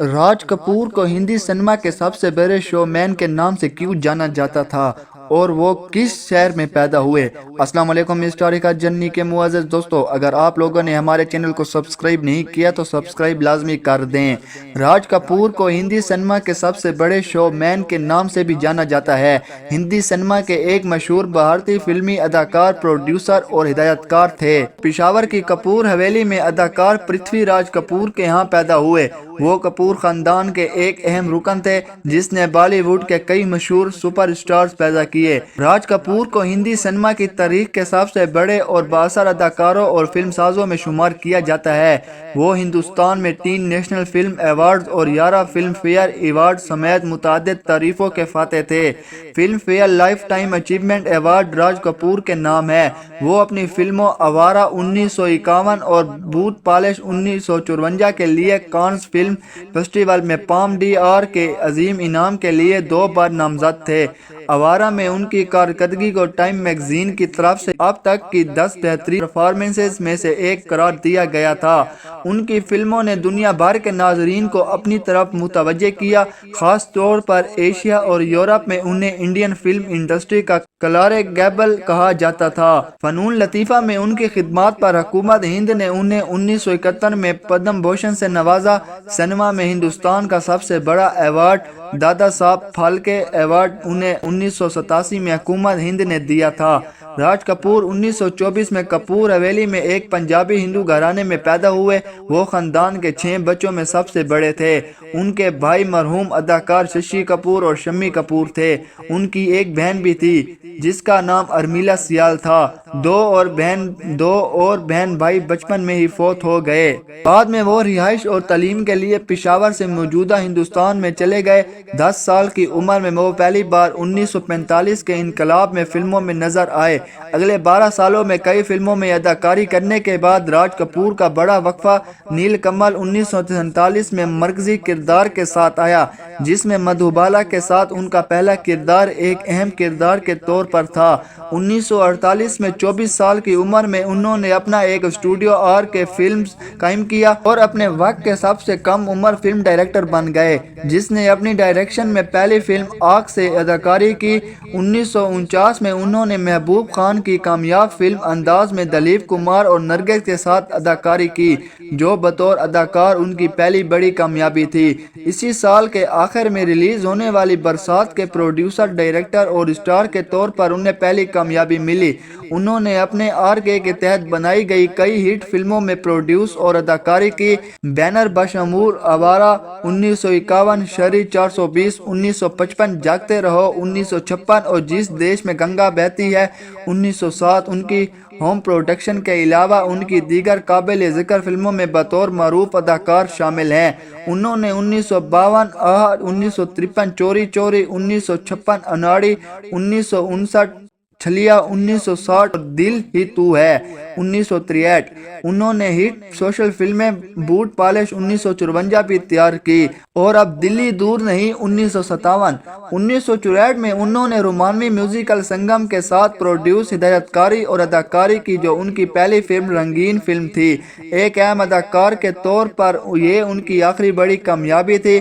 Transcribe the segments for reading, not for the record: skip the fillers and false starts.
راج کپور کو ہندی سنیما کے سب سے بڑے شو مین کے نام سے کیوں جانا جاتا تھا اور وہ کس شہر میں پیدا ہوئے؟ السلام علیکم ہسٹوریکل جرنی کے معزز دوستو، اگر آپ لوگوں نے ہمارے چینل کو سبسکرائب نہیں کیا تو سبسکرائب لازمی کر دیں۔ راج کپور کو ہندی سنیما کے سب سے بڑے شو مین کے نام سے بھی جانا جاتا ہے۔ ہندی سنیما کے ایک مشہور بھارتی فلمی اداکار، پروڈیوسر اور ہدایت کار تھے۔ پشاور کی کپور حویلی میں اداکار پرتھوی راج کپور کے ہاں پیدا ہوئے۔ وہ کپور خاندان کے ایک اہم رکن تھے جس نے بالی ووڈ کے کئی مشہور سپر سٹارز پیدا کیے۔ راج کپور کو ہندی سنیما کی تاریخ کے سب سے بڑے اور بااثر اداکاروں اور فلم سازوں میں شمار کیا جاتا ہے۔ وہ ہندوستان میں 3 نیشنل فلم ایوارڈز اور 11 فلم فیئر ایوارڈ سمیت متعدد تعریفوں کے فاتح تھے۔ Filmfare lifetime achievement award Raj Kapoor کے نام ہے۔ وہ اپنی فلموں آوارہ 1951 اور بھوت پالش 1954 کے لیے کانز فلم فیسٹیول میں پام ڈی آر کے عظیم انعام کے لیے 2 بار نامزد تھے۔ آوارہ میں ان کی کارکردگی کو ٹائم میگزین کی طرف سے اب تک کی 10 بہترین پرفارمنسز میں سے ایک قرار دیا گیا تھا۔ ان کی فلموں نے دنیا بھر کے ناظرین کو اپنی طرف متوجہ کیا، خاص طور پر ایشیا اور یورپ میں انہیں انڈین فلم انڈسٹری کا کلارک گیبل کہا جاتا تھا۔ فنون لطیفہ میں ان کی خدمات پر حکومت ہند نے انہیں 1971 میں پدم بھوشن سے نوازا۔ سنیما میں ہندوستان کا سب سے بڑا ایوارڈ دادا صاحب پھالکے ایوارڈ انہیں 1987 میں حکومت ہند نے دیا تھا۔ راج کپور 1924 میں کپور حویلی میں ایک پنجابی ہندو گھرانے میں پیدا ہوئے۔ وہ خاندان کے 6 بچوں میں سب سے بڑے تھے۔ ان کے بھائی مرحوم اداکار ششی کپور اور شمی کپور تھے۔ ان کی ایک بہن بھی تھی جس کا نام ارمیلا سیال تھا۔ دو اور بہن بھائی بچپن میں ہی فوت ہو گئے۔ بعد میں وہ رہائش اور تعلیم کے لیے پشاور سے موجودہ ہندوستان میں چلے گئے۔ 10 سال کی عمر میں وہ پہلی بار 1945 کے انقلاب میں فلموں میں نظر آئے۔ اگلے 12 سالوں میں کئی فلموں میں اداکاری کرنے کے بعد راج کپور کا بڑا وقفہ نیل کمل 1947 میں مرکزی کردار کے ساتھ آیا، جس میں مدھوبالا کے ساتھ ان کا پہلا کردار ایک اہم کردار کے طور پر تھا۔ 1948 میں 24 سال کی عمر میں انہوں نے اپنا ایک اسٹوڈیو آر کے فلمز قائم کیا اور اپنے وقت کے سب سے کم عمر فلم ڈائریکٹر بن گئے، جس نے اپنی ڈائریکشن میں پہلی فلم آگ سے اداکاری کی۔ 1949 میں انہوں نے محبوب خان کی کامیاب فلم انداز میں دلیپ کمار اور نرگس کے ساتھ اداکاری کی، جو بطور اداکار ان کی پہلی بڑی کامیابی تھی۔ اسی سال کے آخر میں ریلیز ہونے والی برسات کے پروڈیوسر، ڈائریکٹر اور اسٹار کے طور پر انہیں پہلی کامیابی ملی۔ انہوں نے اپنے آر کے تحت بنائی گئی کئی ہٹ فلموں میں پروڈیوس اور اداکاری کی، بینر بشمول آوارہ 1951، شری 420 1955، جاگتے رہو 1956 اور جس دیش میں گنگا بہتی ہے 1907۔ ان کی ہوم پروڈکشن کے علاوہ ان کی دیگر قابل ذکر فلموں میں بطور معروف اداکار شامل ہیں۔ انہوں نے 1952 آہ 1953، چوری چوری 1956، اناڑی 1959، چھلیا 1960 اور دل ہی تو ہے 1963۔ انہوں نے ہٹ سوشل فلمیں بوٹ پالش 1954 بھی تیار کی اور اب دلی دور نہیں 1957۔ 1964 میں انہوں نے رومانوی میوزیکل سنگم کے ساتھ پروڈیوس، ہدایت کاری اور اداکاری کی، جو ان کی پہلی فلم رنگین فلم تھی۔ ایک اہم اداکار کے طور پر یہ ان کی آخری بڑی کامیابی تھی،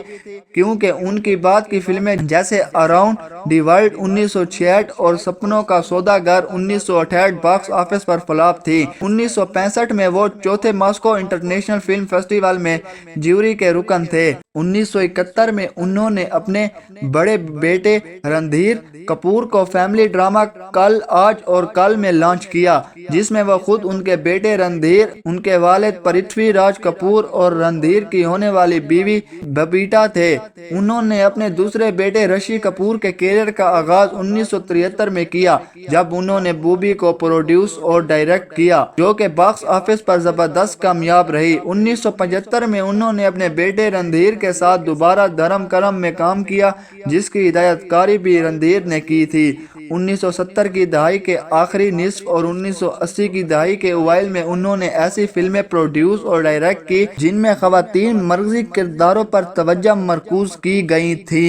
کیونکہ ان کی بعد کی فلمیں جیسے اراؤنڈ دی ورلڈ 1966 اور سپنوں کا سوداگر 1968 باکس آفس پر فلاپ تھی۔ 1965 میں وہ چوتھے ماسکو انٹرنیشنل فلم فیسٹیول میں جیوری کے رکن تھے۔ 1971 میں انہوں نے اپنے بڑے بیٹے رندھیر کپور کو فیملی ڈرامہ کل آج اور کل میں لانچ کیا، جس میں وہ خود، ان کے بیٹے رندھیر، ان کے والد پرتھوی راج کپور اور رندھیر کی ہونے والی بیوی ببیتا تھے۔ انہوں نے اپنے دوسرے بیٹے رشی کپور کے کیریئر کا آغاز 1973 میں کیا، جب انہوں نے بوبی کو پروڈیوس اور ڈائریکٹ کیا، جو کہ باکس آفس پر زبردست کامیاب رہی۔ 1975 میں انہوں نے اپنے بیٹے رندھیر کے ساتھ دوبارہ دھرم کرم میں کام کیا، جس کی ہدایت کاری بھی رندھیر نے کی تھی۔ 1970 کی دہائی کے آخری نصف اور 1980 کی دہائی کے اوائل میں انہوں نے ایسی فلمیں پروڈیوس اور ڈائریکٹ کی جن میں خواتین مرکزی کرداروں پر توجہ مرکوز کی گئی تھی۔